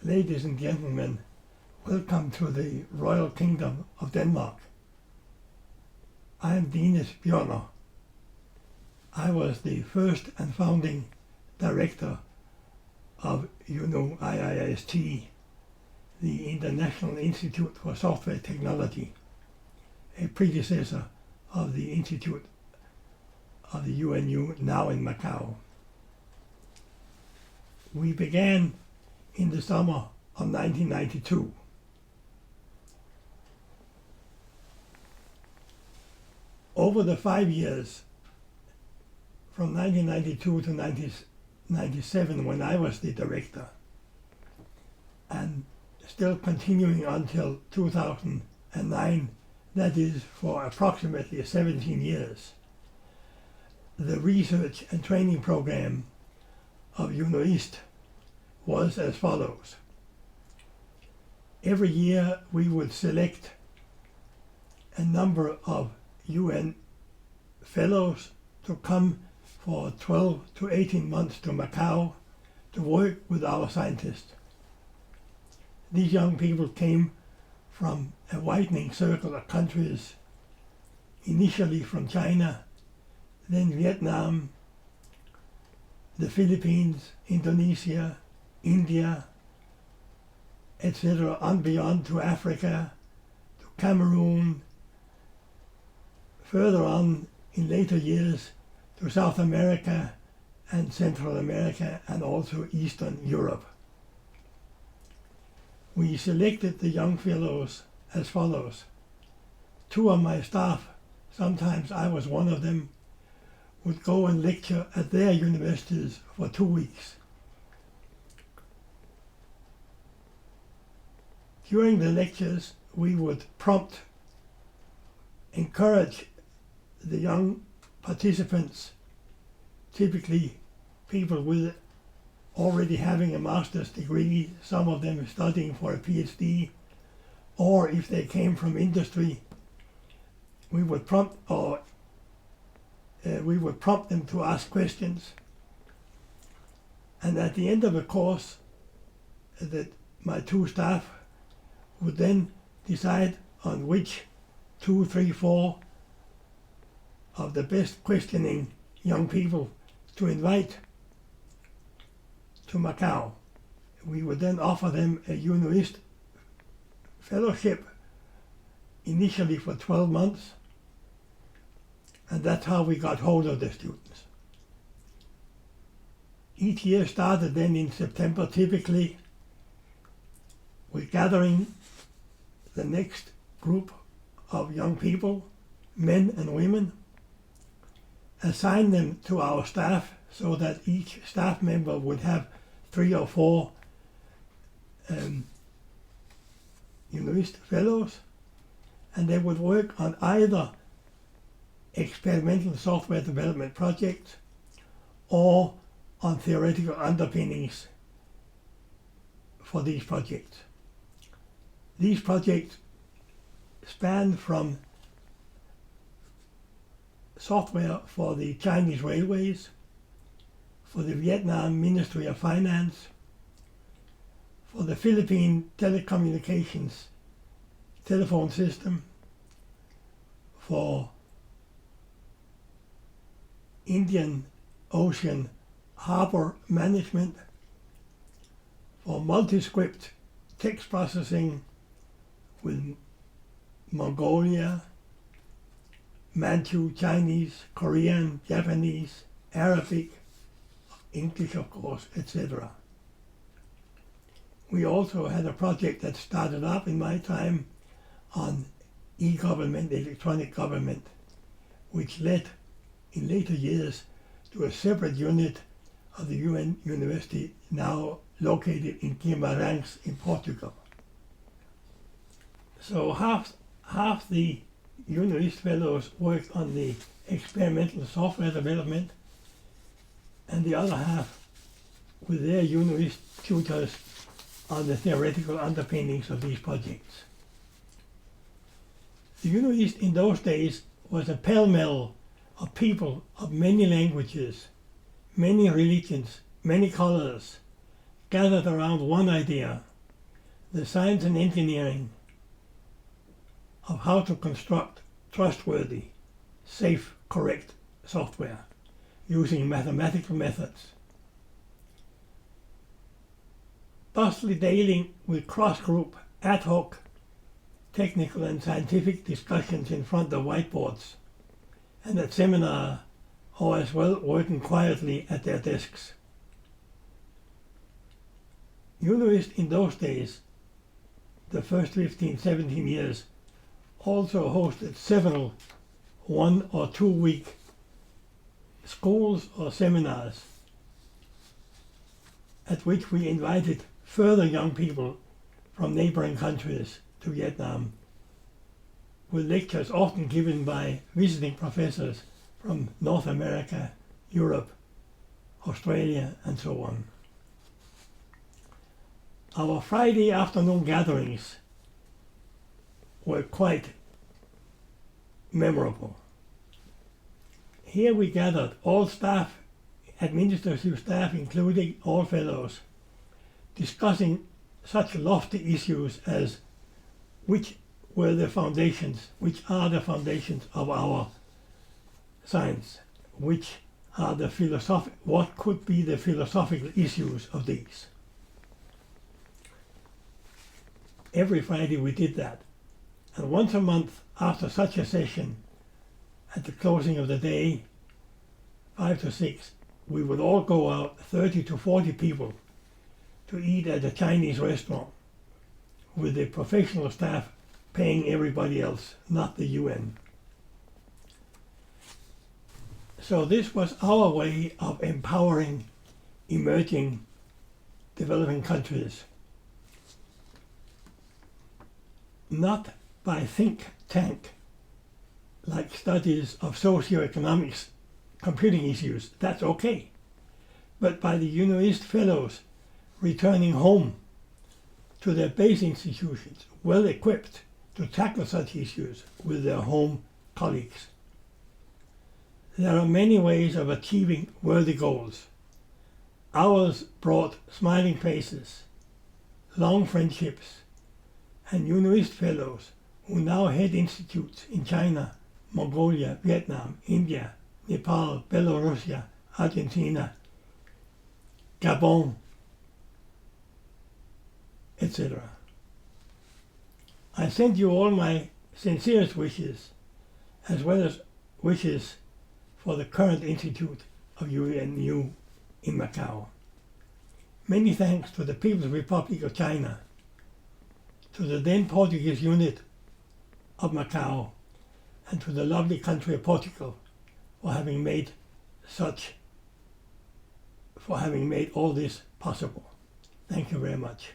Ladies and gentlemen, welcome to the Royal Kingdom of Denmark. I am Bjørner. I was the first and founding director of UNU-IIST, the International Institute for Software Technology, a predecessor of the Institute of the UNU, now in Macau. We began in the summer of 1992. Over the 5 years, from 1992 to 1997, when I was the director, and still continuing until 2009, that is for approximately 17 years, the research and training program of UNU-IIST was as follows. Every year we would select a number of UN fellows to come for 12 to 18 months to Macau to work with our scientists. These young people came from a widening circle of countries, initially from China, then Vietnam, the Philippines, Indonesia, India, etc., on beyond to Africa, to Cameroon, further on in later years to South America and Central America and also Eastern Europe. We selected the young fellows as follows. 2 of my staff, sometimes I was one of them, would go and lecture at their universities for 2 weeks. During the lectures, we would encourage the young participants, typically people with already having a master's degree, some of them studying for a PhD, or if they came from industry, we would prompt them to ask questions. And at the end of the course, that my 2 staff would then decide on which 2, 3, 4 of the best questioning young people to invite to Macau. We would then offer them a UNU-IIST fellowship, initially for 12 months, and that's how we got hold of the students. Each year started then in September, typically, with gathering the next group of young people, men and women, assign them to our staff so that each staff member would have 3 or 4 UNU-IIST fellows, and they would work on either experimental software development projects or on theoretical underpinnings for these projects. These projects span from software for the Chinese railways, for the Vietnam Ministry of Finance, for the Philippine telecommunications telephone system, for Indian Ocean harbor management, for multi-script text processing with Mongolia, Manchu, Chinese, Korean, Japanese, Arabic, English of course, etc. We also had a project that started up in my time on e-government, electronic government, which led in later years to a separate unit of the UN University, now located in Guimarães in Portugal. So half the UNU-IIST fellows worked on the experimental software development, and the other half with their UNU-IIST tutors on the theoretical underpinnings of these projects. The UNU-IIST in those days was a pell-mell of people of many languages, many religions, many colors, gathered around one idea: the science and engineering of how to construct trustworthy, safe, correct software using mathematical methods. Thusly dealing with cross-group, ad hoc, technical and scientific discussions in front of whiteboards and at seminar, or as well working quietly at their desks. UNU-IIST in those days, the first 15, 17 years, also hosted several 1 or 2 week schools or seminars at which we invited further young people from neighboring countries to Vietnam, with lectures often given by visiting professors from North America, Europe, Australia, and so on. Our Friday afternoon gatherings were quite memorable. Here we gathered all staff, administrative staff including all fellows, discussing such lofty issues as which are the foundations of our science, what could be the philosophical issues of these. Every Friday we did that, and once a month after such a session, at the closing of the day, 5 to 6, we would all go out, 30 to 40 people, to eat at a Chinese restaurant with the professional staff paying everybody else, not the UN. So this was our way of empowering emerging developing countries, not by think tank like studies of socioeconomics, computing issues, that's okay, but by the UNU-IIST fellows returning home to their base institutions, well equipped to tackle such issues with their home colleagues. There are many ways of achieving worthy goals. Ours brought smiling faces, long friendships, and UNU-IIST fellows who now head institutes in China, Mongolia, Vietnam, India, Nepal, Belarus, Argentina, Gabon, etc. I send you all my sincerest wishes, as well as wishes for the current Institute of UNU in Macau. Many thanks to the People's Republic of China, to the then Portuguese unit of Macau, and to the lovely country of Portugal for having made all this possible. Thank you very much.